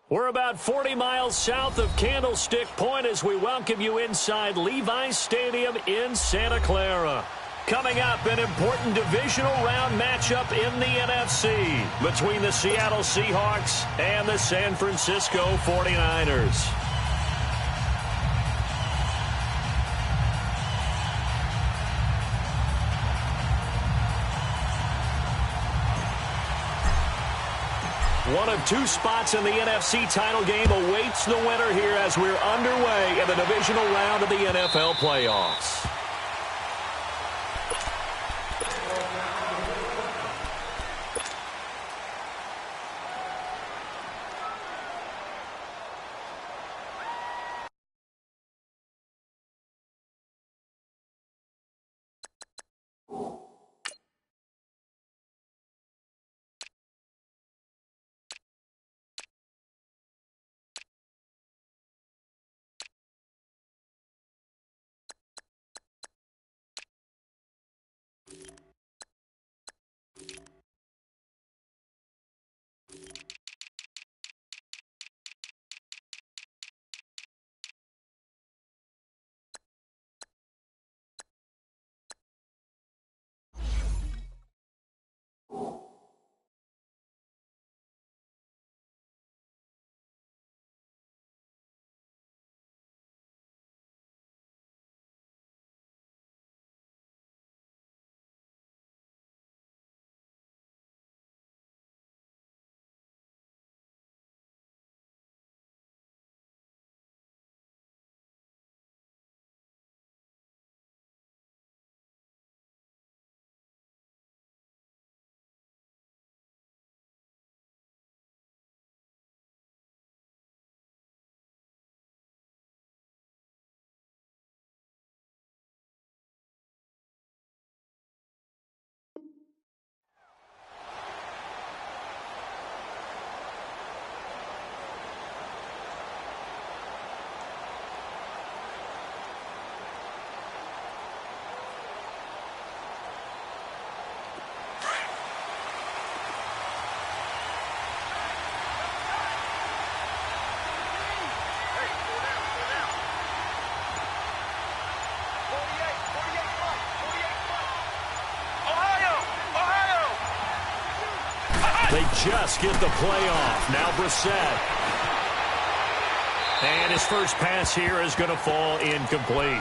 We're about 40 miles south of Candlestick Point as we welcome you inside Levi's Stadium in Santa Clara. Coming up, an important divisional round matchup in the NFC between the Seattle Seahawks and the San Francisco 49ers. One of two spots in the NFC title game awaits the winner here as we're underway in the divisional round of the NFL playoffs. They just get the play off. Now Brissett. And his first pass here is going to fall incomplete.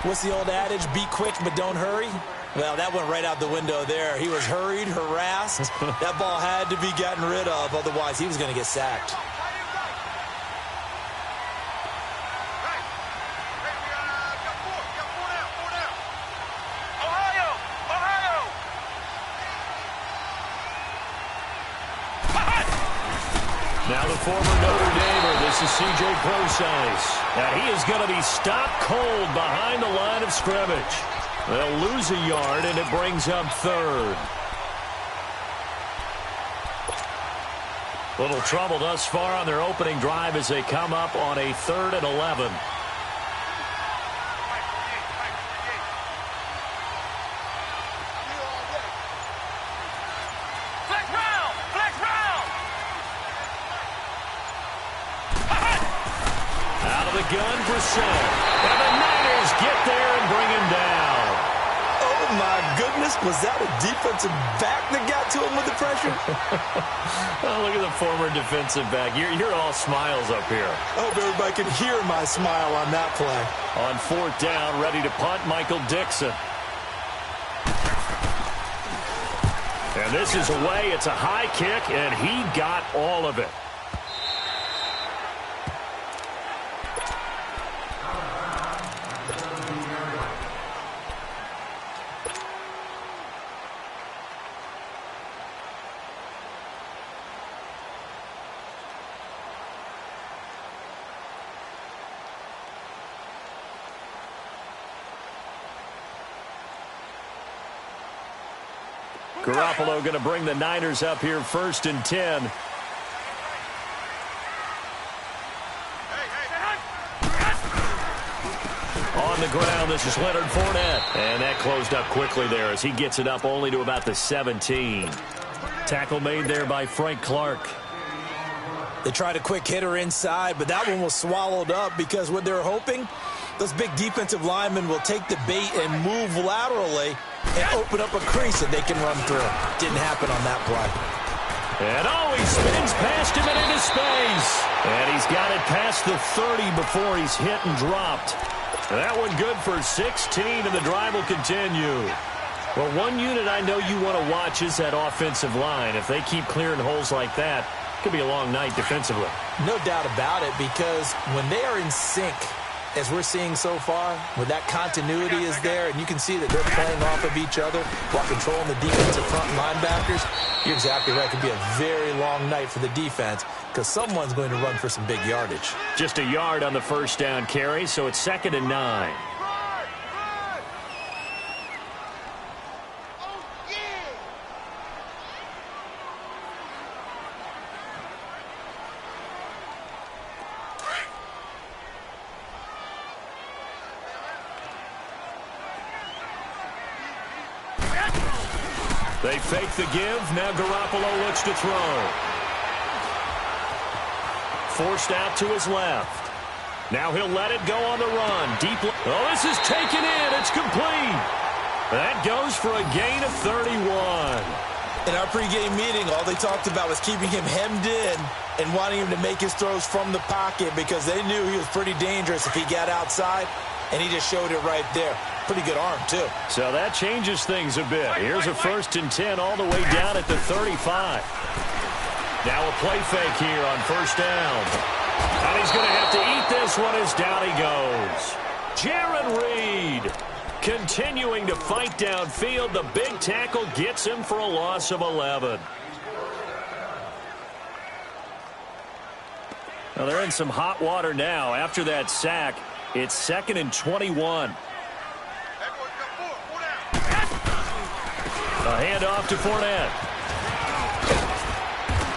What's the old adage? Be quick, but don't hurry. Well, that went right out the window there. He was hurried, harassed. That ball had to be gotten rid of. Otherwise, he was going to get sacked. Now the former Notre Damer, this is C.J. Procise. And he is going to be stopped cold behind the line of scrimmage. They'll lose a yard, and it brings up third. Little trouble thus far on their opening drive as they come up on a 3rd and 11. Gun for Sam. And the Niners get there and bring him down. Oh, my goodness. Was that a defensive back that got to him with the pressure? Oh, look at the former defensive back. You're all smiles up here. I hope everybody can hear my smile on that play. On 4th down, ready to punt, Michael Dixon. And this is away. It's a high kick, and he got all of it. Garoppolo going to bring the Niners up here 1st and 10. the ground. This is Leonard Fournette. And that closed up quickly there as he gets it up only to about the 17. Tackle made there by Frank Clark. They tried a quick hitter inside, but that one was swallowed up because what they're hoping, those big defensive linemen will take the bait and move laterally and open up a crease that they can run through. Didn't happen on that play. And he spins past him and into space. And he's got it past the 30 before he's hit and dropped. That one good for 16, and the drive will continue. Well, one unit I know you want to watch is that offensive line. If they keep clearing holes like that, it could be a long night defensively. No doubt about it, because when they are in sync, as we're seeing so far, when that continuity is there, and you can see that they're playing off of each other while controlling the defensive front linebackers, you're exactly right. It could be a very long night for the defense because someone's going to run for some big yardage. Just a yard on the first down carry, so it's 2nd and 9. They fake the give. Now Garoppolo looks to throw. Forced out to his left. Now he'll let it go on the run. Deep. Oh, this is taken in. It's complete. That goes for a gain of 31. In our pregame meeting, all they talked about was keeping him hemmed in and wanting him to make his throws from the pocket because they knew he was pretty dangerous if he got outside, and he just showed it right there. Pretty good arm, too. So that changes things a bit. Here's a 1st and 10 all the way down at the 35. Now a play fake here on 1st down. And he's going to have to eat this one as down he goes. Jaron Reed continuing to fight downfield. The big tackle gets him for a loss of 11. Well, they're in some hot water now. After that sack, it's 2nd and 21. A handoff to Fournette.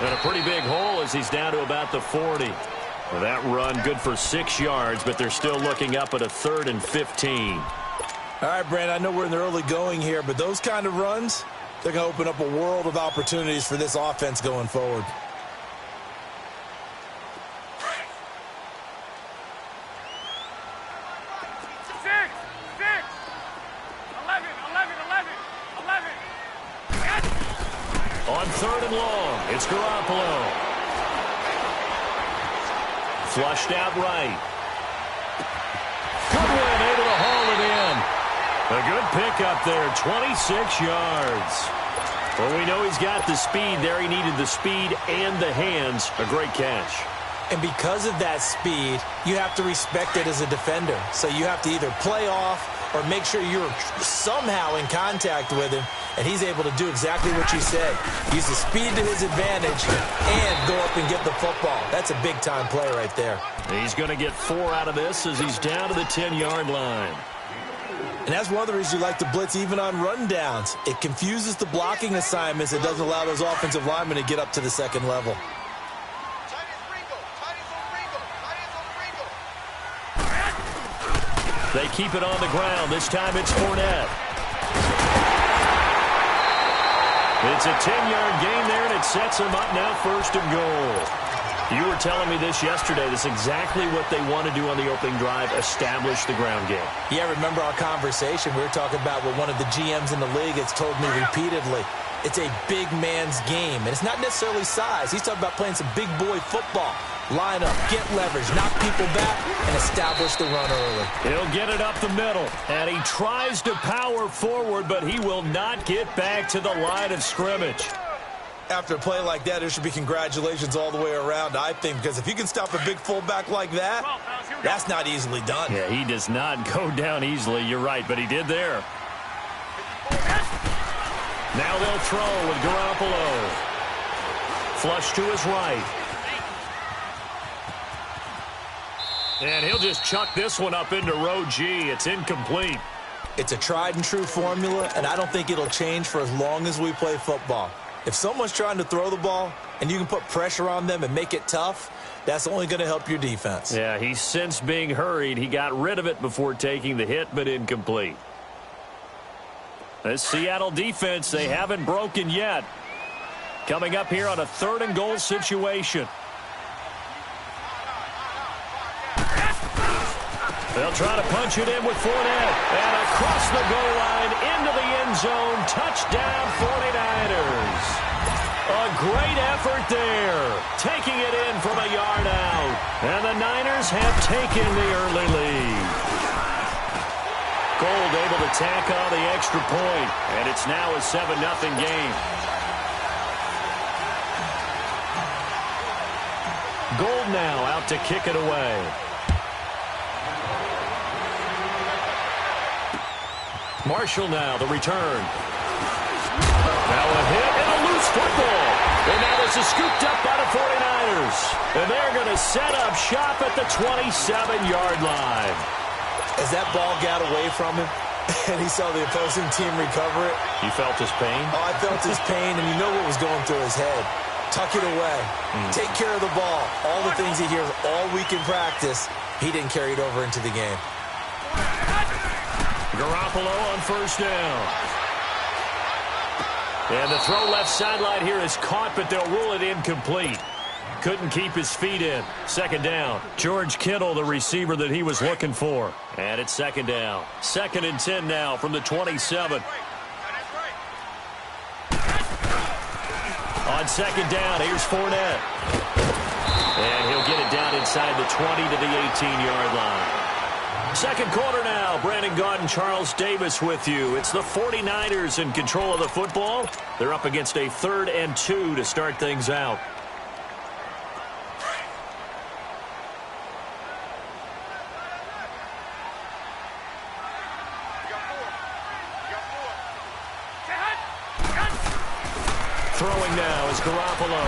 And a pretty big hole as he's down to about the 40. Well, that run good for 6 yards, but they're still looking up at a 3rd and 15. All right, Brandon, I know we're in the early going here, but those kind of runs, they're going to open up a world of opportunities for this offense going forward. On 3rd and long, it's Garoppolo. Flushed out right. Goodwin able to haul it in. A good pickup there, 26 yards. Well, we know he's got the speed there. He needed the speed and the hands. A great catch. And because of that speed, you have to respect it as a defender. So you have to either play off or make sure you're somehow in contact with him, and he's able to do exactly what you said. Use the speed to his advantage and go up and get the football. That's a big-time play right there. He's going to get 4 out of this as he's down to the 10-yard line. And that's one of the reasons you like to blitz even on rundowns. It confuses the blocking assignments. It doesn't allow those offensive linemen to get up to the second level. They keep it on the ground. This time it's Fournette. It's a 10-yard gain there, and it sets them up now 1st and goal. You were telling me this yesterday. This is exactly what they want to do on the opening drive, establish the ground game. Yeah, remember our conversation? We were talking about what one of the GMs in the league has told me repeatedly. It's a big man's game, and it's not necessarily size. He's talking about playing some big boy football. Line up, get leverage, knock people back, and establish the run early. He'll get it up the middle, and he tries to power forward, but he will not get back to the line of scrimmage. After a play like that, there should be congratulations all the way around, I think, because if you can stop a big fullback like that, that's not easily done. Yeah, he does not go down easily, you're right, but he did there. Now they'll throw with Garoppolo. Flush to his right. And he'll just chuck this one up into row G. It's incomplete. It's a tried-and-true formula, and I don't think it'll change for as long as we play football. If someone's trying to throw the ball and you can put pressure on them and make it tough, That's only going to help your defense. Yeah, he sensed being hurried. He got rid of it before taking the hit, but incomplete. This Seattle defense, they haven't broken yet. Coming up here on a 3rd and goal situation. They'll try to punch it in with Fournette. And across the goal line, into the end zone. Touchdown, 49ers. A great effort there. Taking it in from a yard out. And the Niners have taken the early lead. Gold able to tack on the extra point. And it's now a 7-0 game. Gold now out to kick it away. Marshall now, the return. Now a hit and a loose football. And now this is scooped up by the 49ers. And they're going to set up shop at the 27-yard line. As that ball got away from him and he saw the opposing team recover it. You felt his pain? Oh, I felt his pain, and you know what was going through his head. Tuck it away. Take care of the ball. All the things he hears all week in practice, he didn't carry it over into the game. Garoppolo on first down. And the throw left sideline here is caught, but they'll rule it incomplete. Couldn't keep his feet in. 2nd down. George Kittle, the receiver that he was looking for. And it's 2nd down. 2nd and 10 now from the 27. On 2nd down, here's Fournette. And he'll get it down inside the 20 to the 18-yard line. 2nd quarter now. Brandon Gaudin, Charles Davis with you. It's the 49ers in control of the football. They're up against a 3rd and 2 to start things out. Throwing now is Garoppolo.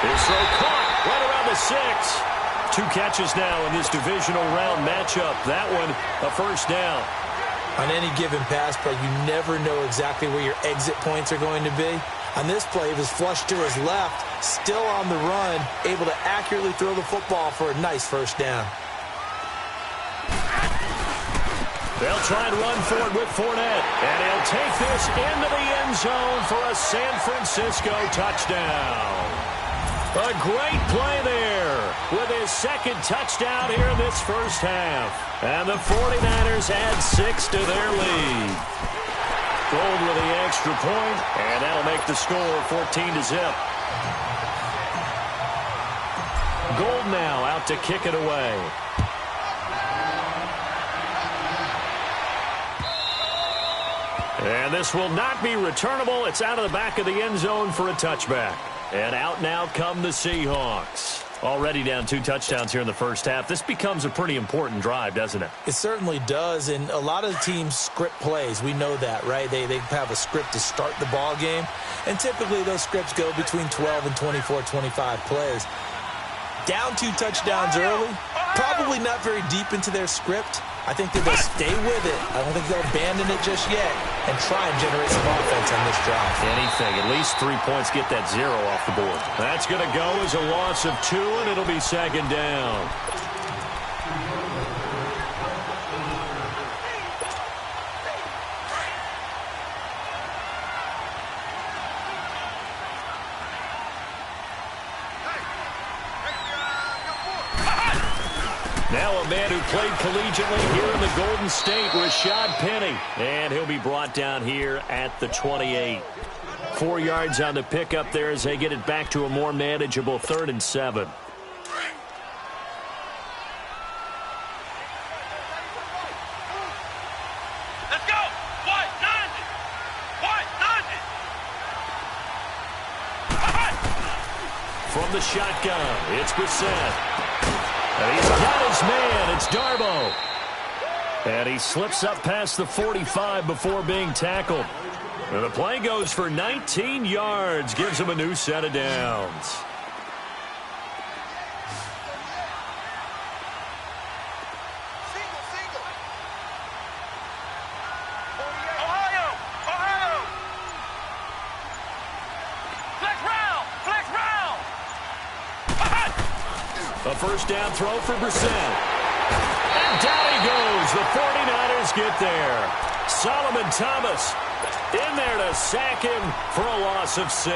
His throw caught right around the 6. 2 catches now in this divisional round matchup. That one, a first down. On any given pass play, you never know exactly where your exit points are going to be. On this play, he was flushed to his left, still on the run, able to accurately throw the football for a nice first down. They'll try and run for it with Fournette. And he'll take this into the end zone for a San Francisco touchdown. A great play there with his 2nd touchdown here in this first half. And the 49ers add 6 to their lead. Gold with the extra point, and that'll make the score 14-0. Gold now out to kick it away. And this will not be returnable. It's out of the back of the end zone for a touchback. And out now come the Seahawks. Already down 2 touchdowns here in the first half. This becomes a pretty important drive, doesn't it? It certainly does, and a lot of teams script plays. We know that, right? They have a script to start the ball game, and typically those scripts go between 12 and 24, 25 plays. Down 2 touchdowns early, probably not very deep into their script. I think that they'll stay with it. I don't think they'll abandon it just yet and try and generate some offense on this drive. Anything. At least 3 points, get that 0 off the board. That's going to go as a loss of 2, and it'll be 2nd down. Now a man who played collegiately here in the Golden State, Rashad Penny. And he'll be brought down here at the 28. 4 yards on the pickup there as they get it back to a more manageable 3rd and 7. Let's go! What? 90! What? 90! From the shotgun, it's Brissett. And he's got his man. It's Darbo. And he slips up past the 45 before being tackled. And the play goes for 19 yards. Gives him a new set of downs. first down throw for Brissett. And down he goes. The 49ers get there. Solomon Thomas in there to sack him for a loss of 6.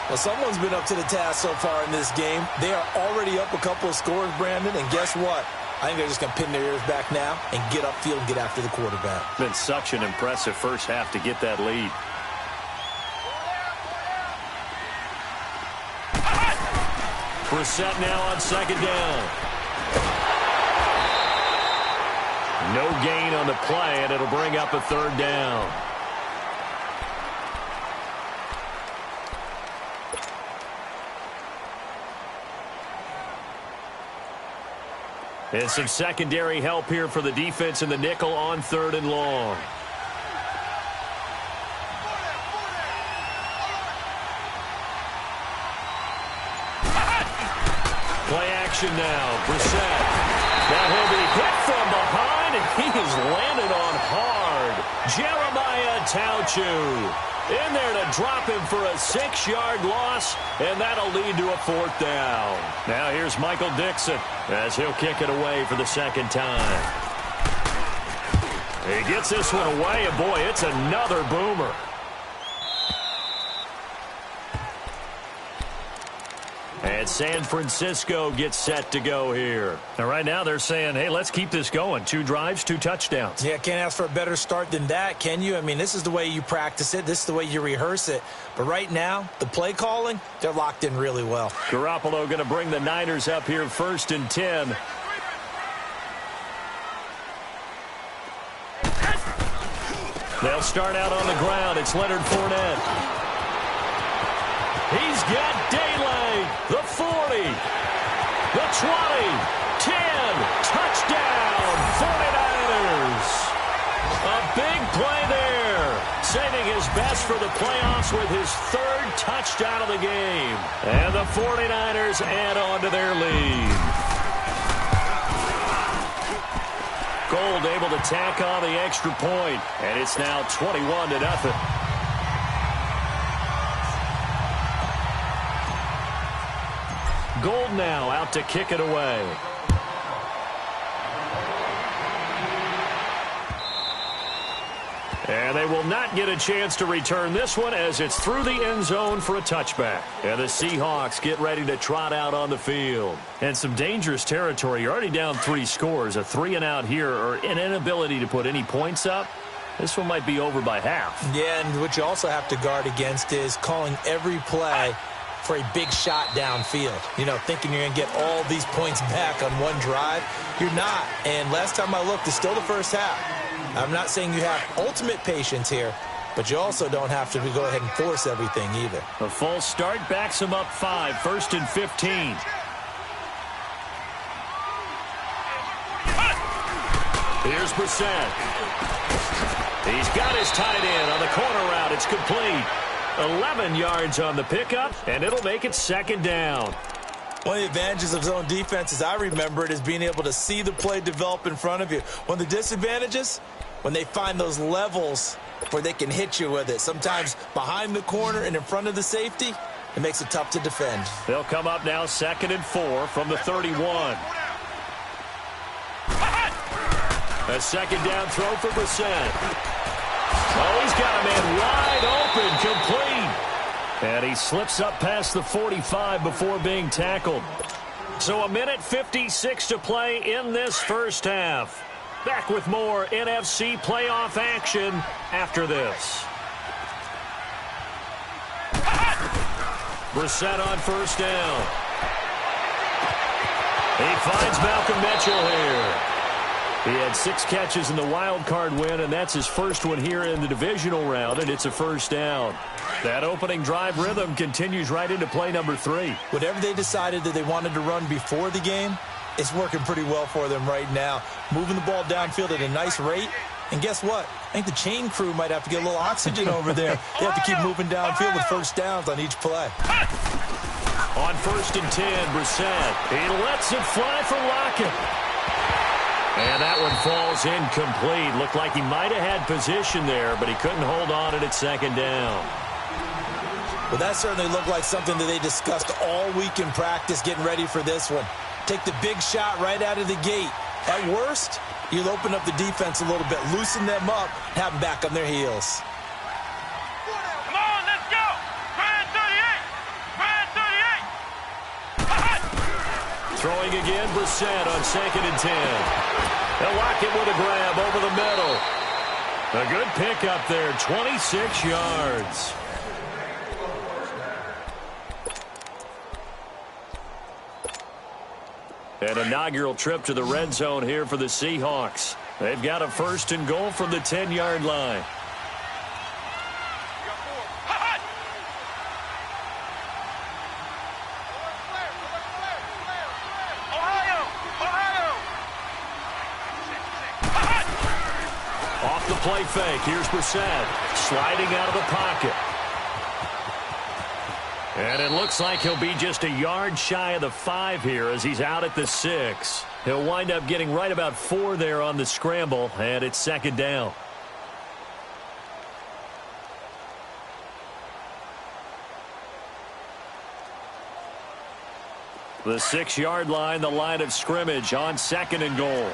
Well, someone's been up to the task so far in this game. They are already up a couple of scores, Brandon, and guess what? I think they're just going to pin their ears back now and get upfield and get after the quarterback. Been such an impressive first half to get that lead. Brissett now on second down. No gain on the play, and it'll bring up a third down. And some secondary help here for the defense in the nickel on 3rd and long. Play action now. Brissett. Now he'll be hit from behind, and he is landed on hard. Jeremiah Tauchu in there to drop him for a 6-yard loss, and that'll lead to a 4th down. Now here's Michael Dixon as he'll kick it away for the second time. He gets this one away, and boy, it's another boomer. And San Francisco gets set to go here. And right now they're saying, hey, let's keep this going. 2 drives, 2 touchdowns. Yeah, can't ask for a better start than that, can you? I mean, this is the way you practice it. This is the way you rehearse it. But right now, the play calling, they're locked in really well. Garoppolo going to bring the Niners up here 1st and 10. They'll start out on the ground. It's Leonard Fournette. He's got daylight. The 40. The 20. 10. Touchdown. 49ers. A big play there. Saving his best for the playoffs with his 3rd touchdown of the game. And the 49ers add on to their lead. Gold able to tack on the extra point. And it's now 21-0. Gold now out to kick it away. And they will not get a chance to return this one as it's through the end zone for a touchback. And the Seahawks get ready to trot out on the field. And some dangerous territory. You're already down 3 scores. A 3-and-out here or an inability to put any points up. This one might be over by half. Yeah, and what you also have to guard against is calling every play for a big shot downfield. You know, thinking you're going to get all these points back on one drive. You're not. And last time I looked, it's still the first half. I'm not saying you have ultimate patience here, but you also don't have to go ahead and force everything either. A full start backs him up 5, 1st and 15. Here's Brissett. He's got his tight end on the corner route. It's complete. 11 yards on the pickup, and it'll make it 2nd down. One of the advantages of zone defense, as I remember it, is being able to see the play develop in front of you. One of the disadvantages, when they find those levels where they can hit you with it. Sometimes behind the corner and in front of the safety, it makes it tough to defend. They'll come up now 2nd and 4 from the 31. A 2nd down throw for Brissett. Oh, he's got a man wide open, complete. And he slips up past the 45 before being tackled. So 1:56 to play in this first half. Back with more NFC playoff action after this. Brissett on 1st down. He finds Malcolm Mitchell here. He had 6 catches in the wild card win, and that's his first one here in the divisional round, and it's a 1st down. That opening drive rhythm continues right into play number 3. Whatever they decided that they wanted to run before the game, it's working pretty well for them right now. Moving the ball downfield at a nice rate. And guess what? I think the chain crew might have to get a little oxygen over there. They have to keep moving downfield with 1st downs on each play. On 1st and 10, Brissett. He lets it fly for Lockett. And that one falls incomplete. Looked like he might have had position there, but he couldn't hold on it at 2nd down. Well, that certainly looked like something that they discussed all week in practice getting ready for this one. Take the big shot right out of the gate. At worst, you'll open up the defense a little bit, loosen them up, have them back on their heels. Come on, let's go. Brand 38. Brand 38. Throwing again, Brissett on 2nd and 10. They'll lock it with a grab over the middle. A good pick up there, 26 yards. An inaugural trip to the red zone here for the Seahawks. They've got a 1st and goal from the 10-yard line. Off the play fake, here's Brissett, sliding out of the pocket. And it looks like he'll be just a yard shy of the 5 here as he's out at the 6. He'll wind up getting right about 4 there on the scramble, and it's 2nd down. The 6-yard line, the line of scrimmage on 2nd and goal.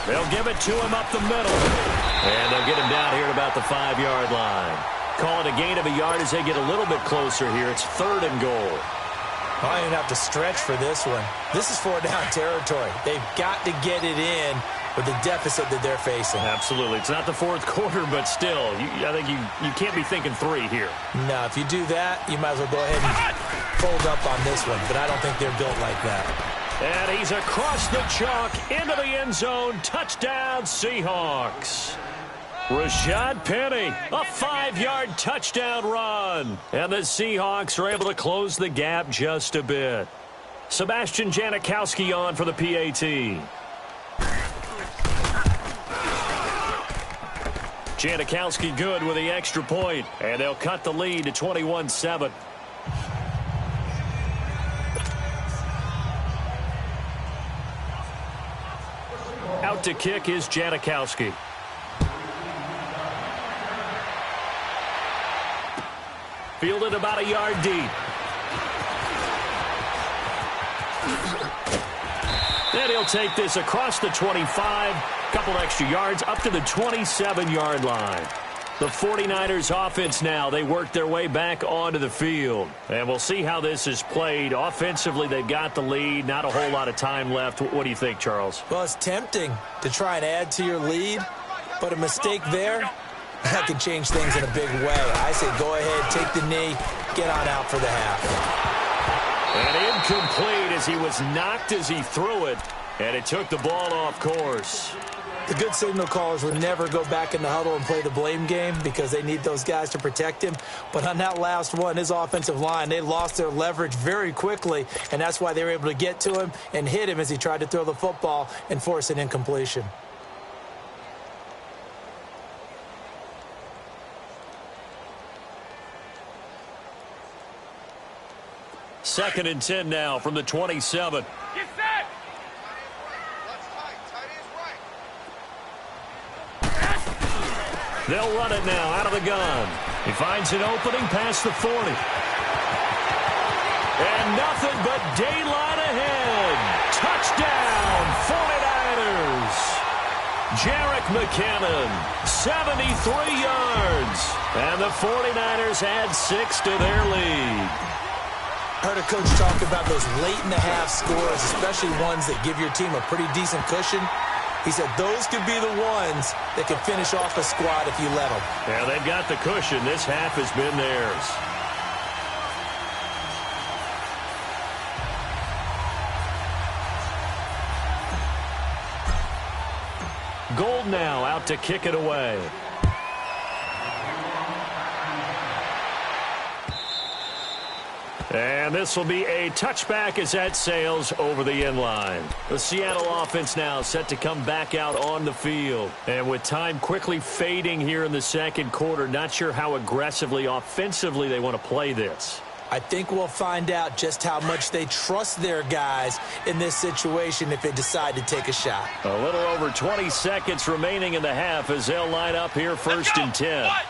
They'll give it to him up the middle. And they'll get him down here at about the 5-yard line. Call it a gain of a yard as they get a little bit closer here. It's 3rd and goal. I don't even have to stretch for this one. This is 4-down territory. They've got to get it in with the deficit that they're facing. Absolutely. It's not the 4th quarter, but still, I think you can't be thinking 3 here. No, if you do that, you might as well go ahead and fold up on this one. But I don't think they're built like that. And he's across the chalk into the end zone. Touchdown, Seahawks. Rashad Penny, a 5-yard touchdown run. And the Seahawks are able to close the gap just a bit. Sebastian Janikowski on for the PAT. Janikowski good with the extra point. And they'll cut the lead to 21-7. Out to kick is Janikowski. Fielded about a yard deep. Then he'll take this across the 25. Couple extra yards up to the 27-yard line. The 49ers offense now, they work their way back onto the field. And we'll see how this is played. Offensively, they've got the lead. Not a whole lot of time left. What do you think, Charles? Well, it's tempting to try and add to your lead, but a mistake there, that can change things in a big way. I say go ahead, take the knee, get on out for the half. And incomplete as he was knocked as he threw it, and it took the ball off course. The good signal callers would never go back in the huddle and play the blame game because they need those guys to protect him. But on that last one, his offensive line, they lost their leverage very quickly, and that's why they were able to get to him and hit him as he tried to throw the football and force an incompletion. Second and 10 now from the 27. Get set. They'll run it now out of the gun. He finds an opening past the 40. And nothing but daylight ahead. Touchdown, 49ers. Jerick McKinnon, 73 yards. And the 49ers add 6 to their lead. Heard a coach talk about those late-in-the-half scores, especially ones that give your team a pretty decent cushion. He said those could be the ones that could finish off a squad if you let them. Yeah, they've got the cushion. This half has been theirs. Gold now out to kick it away. And this will be a touchback as that sails over the end line. The Seattle offense now set to come back out on the field. And with time quickly fading here in the second quarter, not sure how aggressively, offensively they want to play this. I think we'll find out just how much they trust their guys in this situation if they decide to take a shot. A little over 20 seconds remaining in the half as they'll line up here first and 10. What?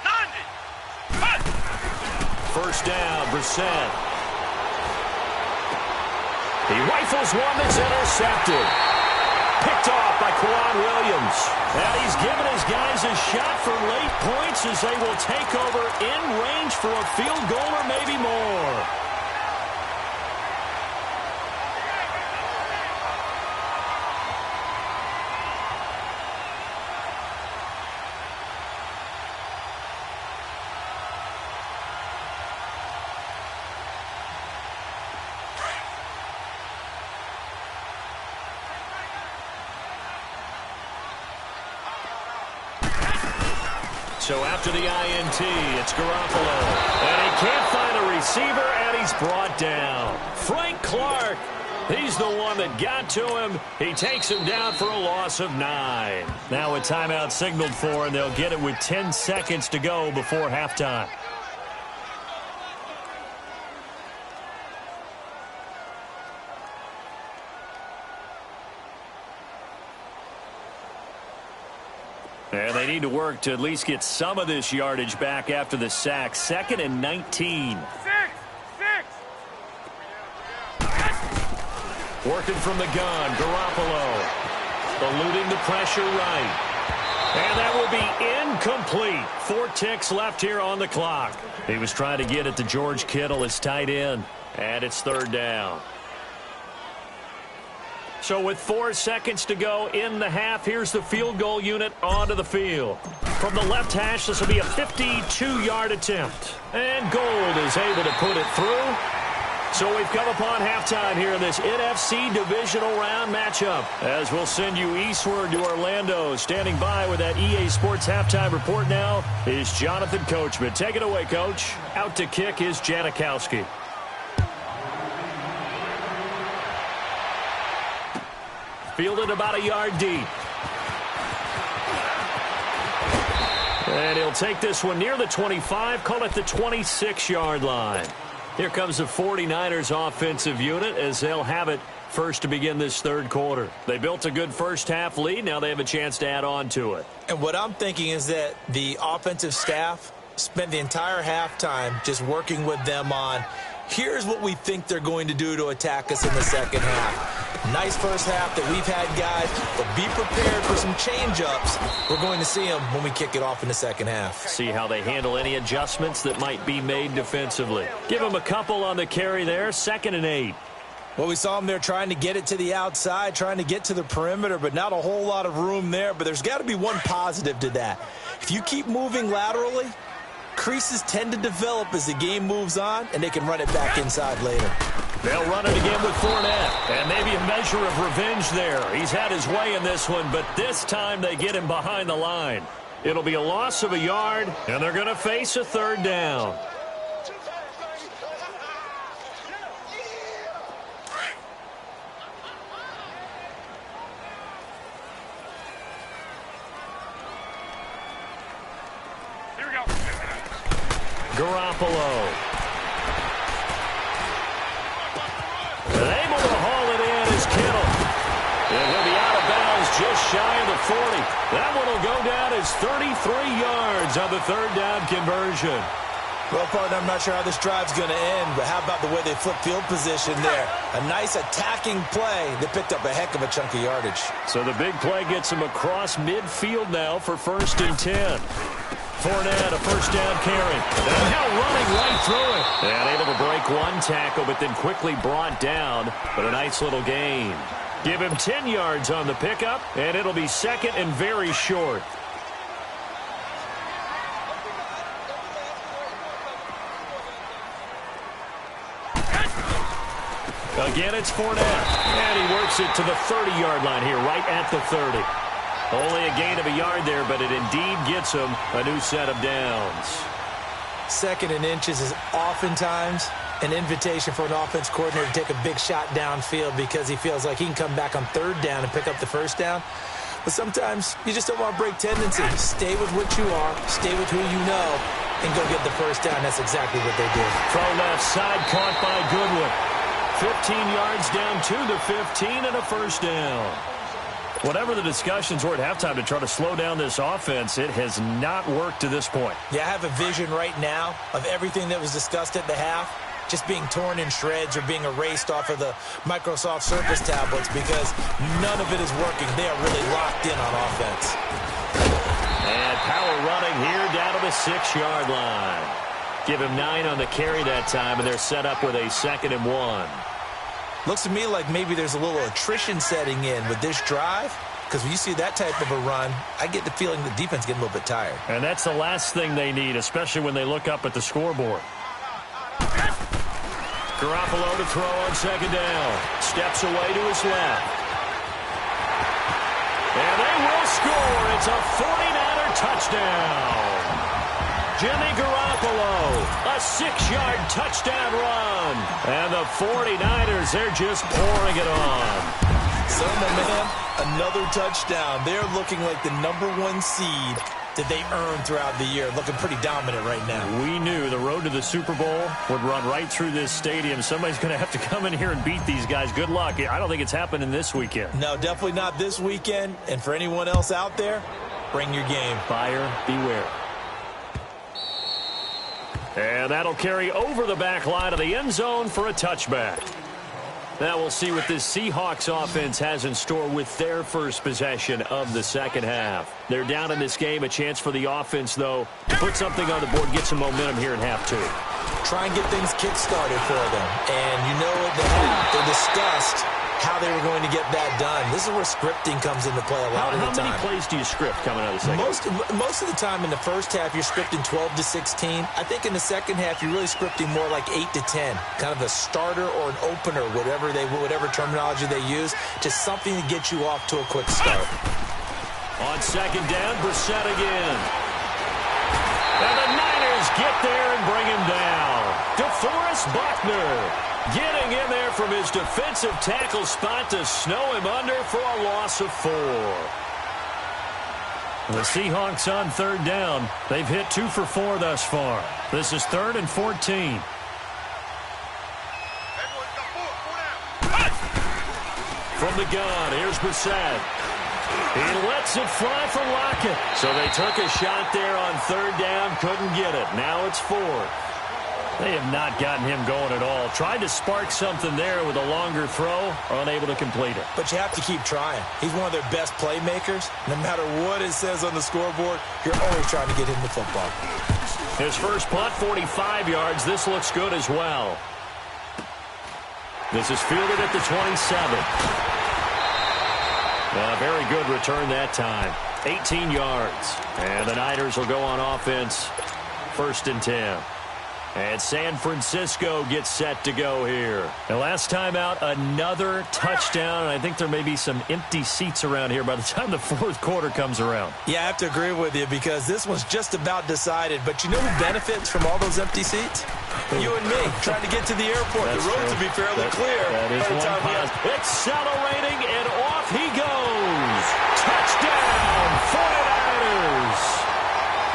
90. What? First down, Brissett. He rifles one that's intercepted. Picked off by Quan Williams. And he's given his guys a shot for late points as they will take over in range for a field goal or maybe more. So after the INT, it's Garoppolo. And he can't find a receiver, and he's brought down. Frank Clark, he's the one that got to him. He takes him down for a loss of 9. Now a timeout signaled for, and they'll get it with 10 seconds to go before halftime. And they need to work to at least get some of this yardage back after the sack. 2nd and 19. 6. Working from the gun, Garoppolo. Eluding the pressure right. And that will be incomplete. 4 ticks left here on the clock. He was trying to get it to George Kittle, his tight end. And it's 3rd down. So with 4 seconds to go in the half, here's the field goal unit onto the field. From the left hash, this will be a 52-yard attempt. And Gold is able to put it through. So we've come upon halftime here in this NFC divisional round matchup. As we'll send you eastward to Orlando. Standing by with that EA Sports halftime report now is Jonathan Coachman. Take it away, Coach. Out to kick is Janikowski. Fielded about a yard deep. And he'll take this one near the 25, call it the 26-yard line. Here comes the 49ers offensive unit as they'll have it first to begin this 3rd quarter. They built a good first half lead. Now they have a chance to add on to it. And what I'm thinking is that the offensive staff spent the entire halftime just working with them on, here's what we think they're going to do to attack us in the second half. Nice first half that we've had, guys, but be prepared for some change-ups. We're going to see them when we kick it off in the second half. See how they handle any adjustments that might be made defensively. Give them a couple on the carry there, 2nd and 8. Well, we saw them there trying to get it to the outside, trying to get to the perimeter, but not a whole lot of room there. But there's got to be one positive to that. If you keep moving laterally, creases tend to develop as the game moves on, and they can run it back inside later. They'll run it again with Fournette, and maybe a measure of revenge there. He's had his way in this one, but this time they get him behind the line. It'll be a loss of a yard, and they're going to face a 3rd down. Here we go. Garoppolo. Able to haul it in is Kittle. And he'll be out of bounds just shy of the 40. That one will go down as 33 yards on the 3rd down conversion. Well, partner, I'm not sure how this drive's going to end, but how about the way they flip field position there? A nice attacking play that picked up a heck of a chunk of yardage. So the big play gets him across midfield now for 1st and 10. Fournette, a first down carry. And now running right through it. And able to break one tackle, but then quickly brought down. But a nice little gain. Give him 10 yards on the pickup, and it'll be 2nd and very short. Again, it's Fournette. And he works it to the 30-yard line here, right at the 30. Only a gain of a yard there, but it indeed gets him a new set of downs. 2nd and inches is oftentimes an invitation for an offense coordinator to take a big shot downfield because he feels like he can come back on 3rd down and pick up the 1st down. But sometimes you just don't want to break tendency. Stay with what you are. Stay with who you know. and go get the first down. That's exactly what they did. Throw left side, caught by Goodwin. 15 yards down to the 15 and a first down. Whatever the discussions were at halftime to try to slow down this offense, it has not worked to this point. Yeah, I have a vision right now of everything that was discussed at the half just being torn in shreds or being erased off of the Microsoft Surface tablets because none of it is working. They are really locked in on offense. And power running here down to the 6-yard line. Give him 9 on the carry that time, and they're set up with a 2nd and 1. Looks to me like maybe there's a little attrition setting in with this drive, because when you see that type of a run, I get the feeling the defense getting a little bit tired. And that's the last thing they need, especially when they look up at the scoreboard. Garoppolo to throw on 2nd down. Steps away to his left. And they will score. It's a 49er touchdown. Jimmy Garoppolo, a 6-yard touchdown run. And the 49ers, they're just pouring it on. So, my man, another touchdown. They're looking like the #1 seed that they earned throughout the year. Looking pretty dominant right now. We knew the road to the Super Bowl would run right through this stadium. Somebody's going to have to come in here and beat these guys. Good luck. I don't think it's happening this weekend. No, definitely not this weekend. And for anyone else out there, bring your game. Buyer beware. And that'll carry over the back line of the end zone for a touchback. Now we'll see what this Seahawks offense has in store with their first possession of the second half. They're down in this game. A chance for the offense, though, to put something on the board, get some momentum here in half 2. Try and get things kick-started for them. And you know at the half, they discussed how they were going to get that done. This is where scripting comes into play a lot of the time. How many plays do you script coming out of the second half? Most of the time in the first half, you're scripting 12 to 16. I think in the second half, you're really scripting more like 8 to 10. Kind of a starter or an opener, whatever terminology they use, just something to get you off to a quick start. On 2nd down, Brissett again. And the Niners get there and bring him down. DeForest Buckner getting in there from his defensive tackle spot to snow him under for a loss of 4. The Seahawks on 3rd down. They've hit 2 for 4 thus far. This is 3rd and 14. From the gun, here's Brissett. He lets it fly for Lockett. So they took a shot there on 3rd down, couldn't get it. Now it's 4th. They have not gotten him going at all. Tried to spark something there with a longer throw, unable to complete it. But you have to keep trying. He's one of their best playmakers. No matter what it says on the scoreboard, you're always trying to get him the football. His first punt, 45 yards. This looks good as well. This is fielded at the 27. A very good return that time. 18 yards. And the Niners will go on offense. 1st and 10. And San Francisco gets set to go here. And last time out, another touchdown. And I think there may be some empty seats around here by the time the 4th quarter comes around. Yeah, I have to agree with you because this one's just about decided. But you know who benefits from all those empty seats? You and me, trying to get to the airport. That's the roads will be fairly clear. That is one positive. Accelerating, and off he goes. Touchdown, 49ers.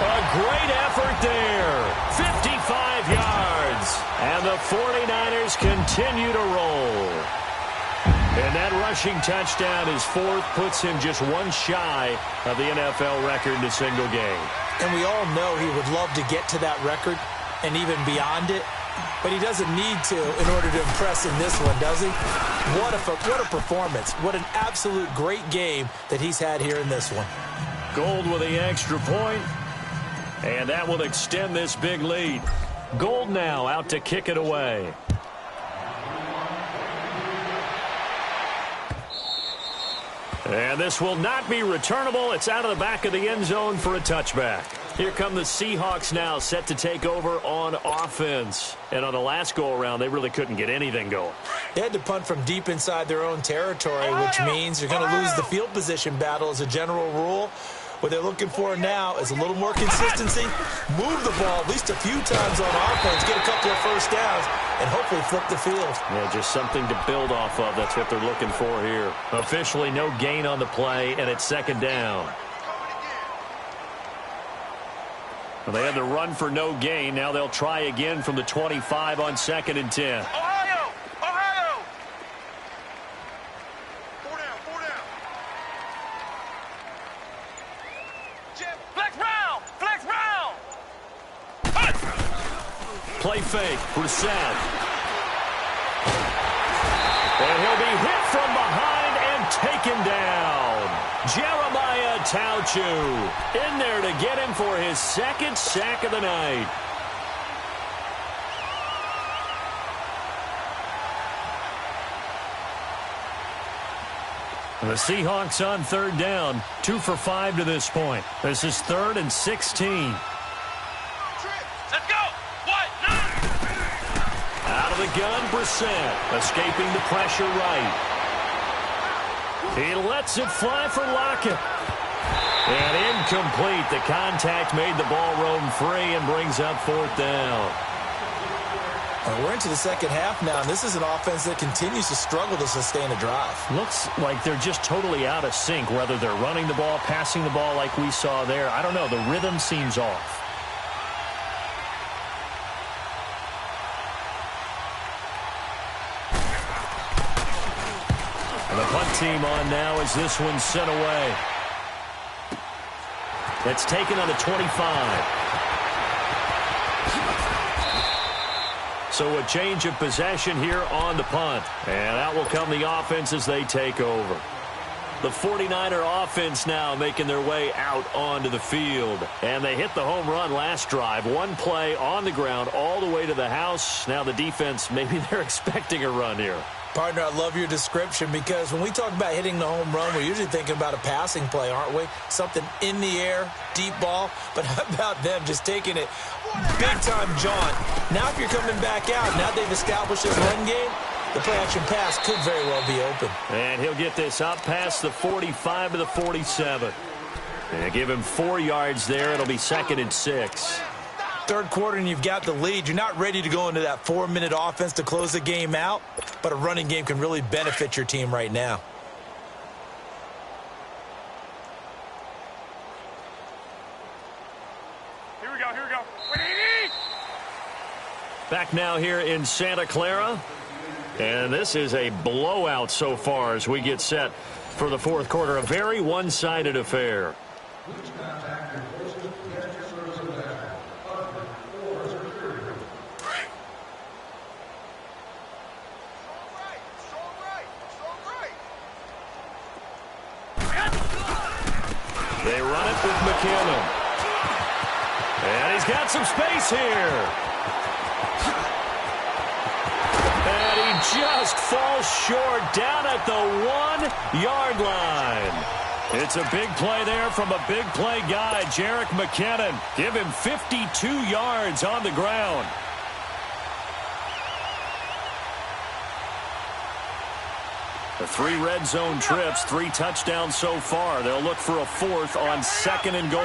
A great effort there. 55 yards. And the 49ers continue to roll. And that rushing touchdown is 4th, puts him just 1 shy of the NFL record in a single game. And we all know he would love to get to that record and even beyond it. But he doesn't need to in order to impress in this one, does he? What a performance. What an absolute great game that he's had here in this one. Gold with the extra point. And that will extend this big lead. Gold now out to kick it away. And this will not be returnable. It's out of the back of the end zone for a touchback. Here come the Seahawks now, set to take over on offense. And on the last go-around, they really couldn't get anything going. They had to punt from deep inside their own territory, which means you're going to lose the field position battle as a general rule. What they're looking for now is a little more consistency, move the ball at least a few times on offense, get a couple of first downs, and hopefully flip the field. Yeah, just something to build off of. That's what they're looking for here. Officially no gain on the play, and it's 2nd down. Well, they had the run for no gain. Now they'll try again from the 25 on 2nd and 10. Ohio! Ohio! 4 down, 4 down. Jim, flex round! Flex round! Hut! Play fake. Brissett. And he'll be hit from behind and taken down. Jeremiah Tauchu in there to get him for his 2nd sack of the night. The Seahawks on 3rd down, 2 for 5 to this point. This is 3rd and 16. Let's go! What? No! Out of the gun, Brissett, escaping the pressure right. He lets it fly for Lockett. And incomplete. The contact made the ball roam free and brings up 4th down. We're into the second half now, and this is an offense that continues to struggle to sustain a drive. Looks like they're just totally out of sync, whether they're running the ball, passing the ball like we saw there. I don't know. The rhythm seems off. And the punt team on now as this one's sent away. It's taken on the 25. So a change of possession here on the punt. And out will come the offense as they take over. The 49er offense now making their way out onto the field. And they hit the home run last drive. One play on the ground all the way to the house. Now the defense, maybe they're expecting a run here. Partner, I love your description because when we talk about hitting the home run, we're usually thinking about a passing play, aren't we? Something in the air, deep ball. But how about them just taking it big-time jaunt? Now if you're coming back out, now they've established this run game, the play-action pass could very well be open. And he'll get this up past the 45 to the 47. And give him 4 yards there. It'll be 2nd and 6. Third quarter and you've got the lead. You're not ready to go into that 4-minute offense to close the game out, but a running game can really benefit your team right now. Here we go, here we go. Back now here in Santa Clara. And this is a blowout so far as we get set for the 4th quarter. A very one-sided affair. They run it with McKinnon. And he's got some space here. And he just falls short down at the 1-yard line. It's a big play there from a big play guy, Jerick McKinnon. Give him 52 yards on the ground. The 3 red zone trips, 3 touchdowns so far. They'll look for a 4th on 2nd and goal.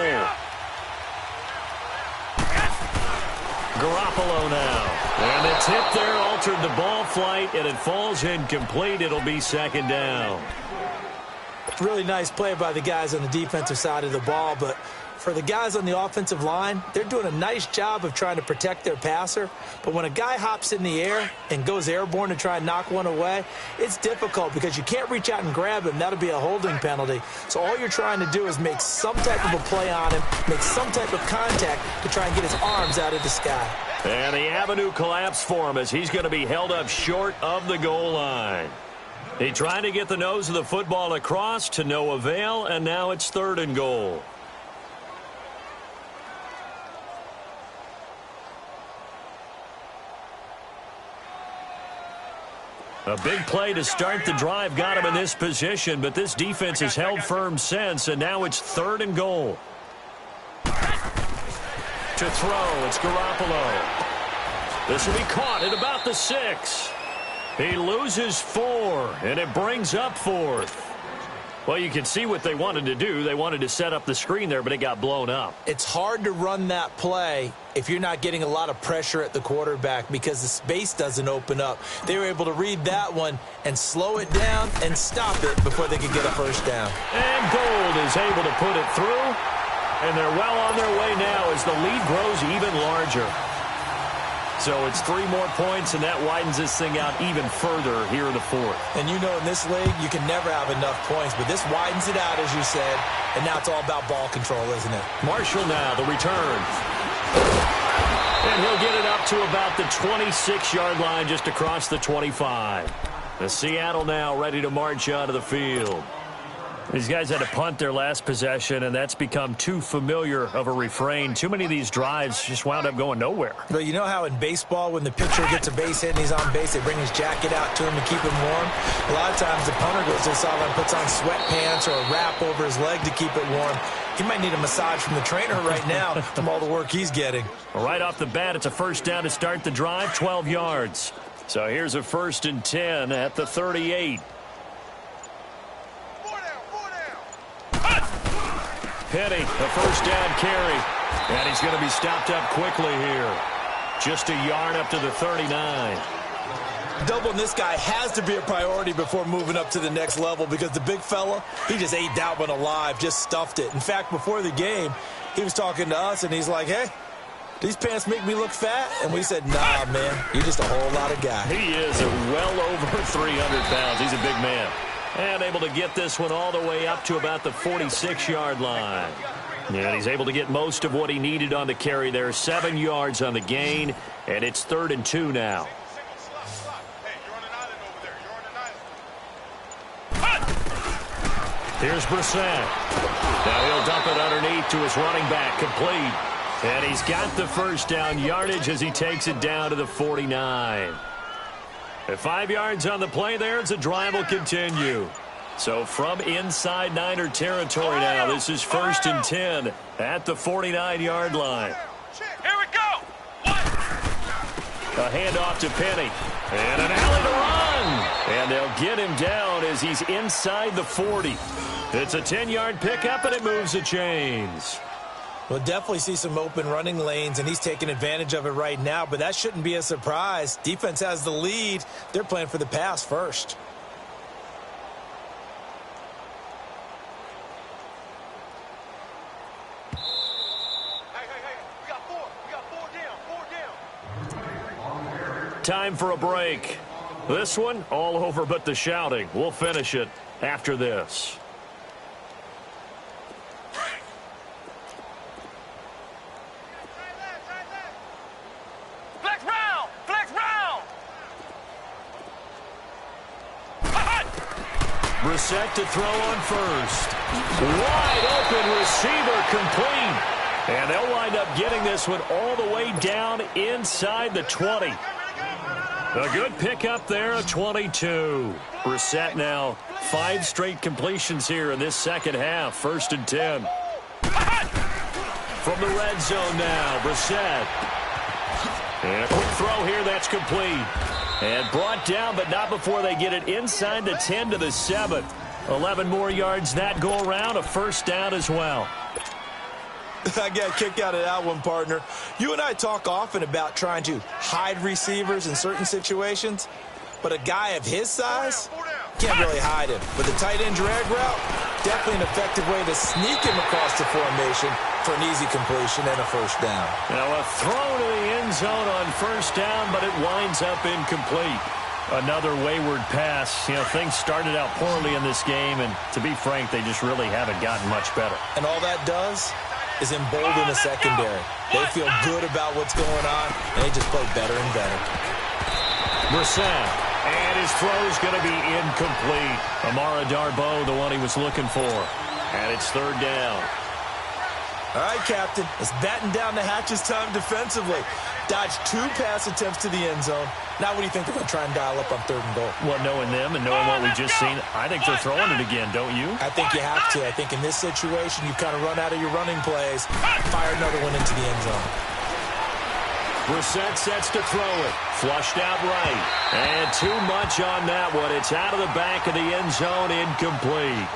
Garoppolo now. And the tip there altered the ball flight, and it falls incomplete. It'll be 2nd down. Really nice play by the guys on the defensive side of the ball, but for the guys on the offensive line, they're doing a nice job of trying to protect their passer. But when a guy hops in the air and goes airborne to try and knock one away, it's difficult because you can't reach out and grab him. That'll be a holding penalty. So all you're trying to do is make some type of a play on him, make some type of contact to try and get his arms out of the sky. And the avenue collapsed for him as he's going to be held up short of the goal line. He tried to get the nose of the football across to no avail, and now it's 3rd and goal. A big play to start the drive got him in this position, but this defense has held firm since, and now it's 3rd and goal. To throw, it's Garoppolo. This will be caught at about the 6. He loses 4, and it brings up 4th. Well, you can see what they wanted to do. They wanted to set up the screen there, but it got blown up. It's hard to run that play if you're not getting a lot of pressure at the quarterback because the space doesn't open up. They were able to read that one and slow it down and stop it before they could get a first down. And Gold is able to put it through. And they're well on their way now as the lead grows even larger. So it's 3 more points, and that widens this thing out even further here in the fourth. And you know in this league, you can never have enough points, but this widens it out, as you said, and now it's all about ball control, isn't it? Marshall now, the return. And he'll get it up to about the 26-yard line, just across the 25. The Seattle now ready to march onto the field. These guys had to punt their last possession, and that's become too familiar of a refrain. Too many of these drives just wound up going nowhere. But you know how in baseball, when the pitcher gets a base hit and he's on base, they bring his jacket out to him to keep him warm? A lot of times the punter goes to the sideline, puts on sweatpants or a wrap over his leg to keep it warm. He might need a massage from the trainer right now from all the work he's getting. Right off the bat, it's a first down to start the drive, 12 yards. So here's a 1st and 10 at the 38. Penny, a first down carry. And he's going to be stopped up quickly here. Just a yard up to the 39. Doubling this guy has to be a priority before moving up to the next level because the big fella, he just ate that one alive, just stuffed it. In fact, before the game, he was talking to us, and he's like, hey, these pants make me look fat? And we said, nah, man, you're just a whole lot of guy. He is well over 300 pounds. He's a big man. And able to get this one all the way up to about the 46-yard line. And he's able to get most of what he needed on the carry there. 7 yards on the gain, and it's 3rd and 2 now. Here's Brissett. Now he'll dump it underneath to his running back, complete. And he's got the first down yardage as he takes it down to the 49. At 5 yards on the play there, as the drive will continue. So from inside Niner territory now, this is 1st and 10 at the 49-yard line. Here we go. A handoff to Penny. And an alley to run. And they'll get him down as he's inside the 40. It's a 10-yard pickup, and it moves the chains. We'll definitely see some open running lanes, and he's taking advantage of it right now, but that shouldn't be a surprise. Defense has the lead. They're playing for the pass first. Hey, we got 4. We got 4 down. Time for a break. This one, all over but the shouting. We'll finish it after this. Brissett to throw on first. Wide open receiver, complete. And they'll wind up getting this one all the way down inside the 20. A good pickup there, a 22. Brissett now 5 straight completions here in this second half. 1st and 10. From the red zone now, Brissett. And a quick throw here, that's complete. And brought down, but not before they get it inside the 10 to the 7. 11 more yards that go around, a first down as well. I got a kick out of that one, partner. You and I talk often about trying to hide receivers in certain situations, but a guy of his size can't really hide him. But the tight end drag route, definitely an effective way to sneak him across the formation for an easy completion and a first down. Now a throw to the end zone on first down, but it winds up incomplete. Another wayward pass. You know, things started out poorly in this game, and to be frank, they just really haven't gotten much better. And all that does is embolden the secondary. They feel good about what's going on, and they just play better and better. Brissett, and his throw's going to be incomplete. Amara Darboh, the one he was looking for. And it's 3rd down. All right, Captain, it's batten down the hatches time defensively. Dodged 2 pass attempts to the end zone. Now what do you think they're going to try and dial up on 3rd and goal? Well, knowing them and knowing what we just seen, I think they're throwing it again, don't you? I think you have to. I think in this situation, you've kind of run out of your running plays. Fire another one into the end zone. Brissett sets to throw it. Flushed out right. And too much on that one. It's out of the back of the end zone, incomplete.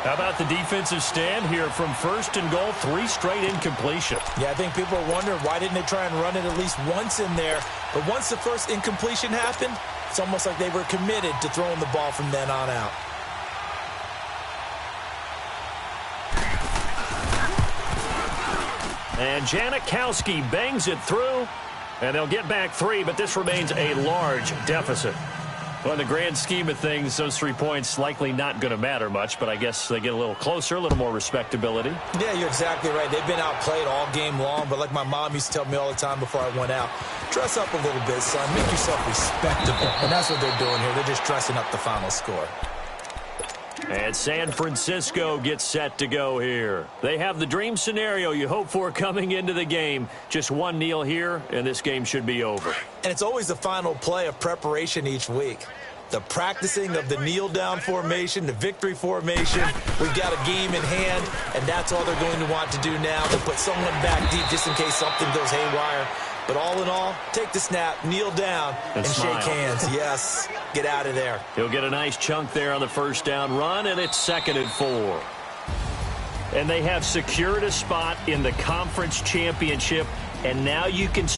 How about the defensive stand here from 1st and goal, 3 straight incompletion. Yeah, I think people are wondering why didn't they try and run it at least once in there. But once the first incompletion happened, it's almost like they were committed to throwing the ball from then on out. And Janikowski bangs it through, and they'll get back 3, but this remains a large deficit. Well, in the grand scheme of things, those 3 points likely not going to matter much, but I guess they get a little closer, a little more respectability. Yeah, you're exactly right. They've been outplayed all game long, but like my mom used to tell me all the time before I went out, dress up a little bit, son. Make yourself respectable. And that's what they're doing here. They're just dressing up the final score. And San Francisco gets set to go here. They have the dream scenario you hope for coming into the game. Just one kneel here, and this game should be over. And it's always the final play of preparation each week. The practicing of the kneel-down formation, the victory formation. We've got a game in hand, and that's all they're going to want to do now. They'll put someone back deep just in case something goes haywire. But all in all, take the snap, kneel down, and shake hands. Yes, get out of there. He'll get a nice chunk there on the first down run, and it's 2nd and 4. And they have secured a spot in the conference championship, and now you can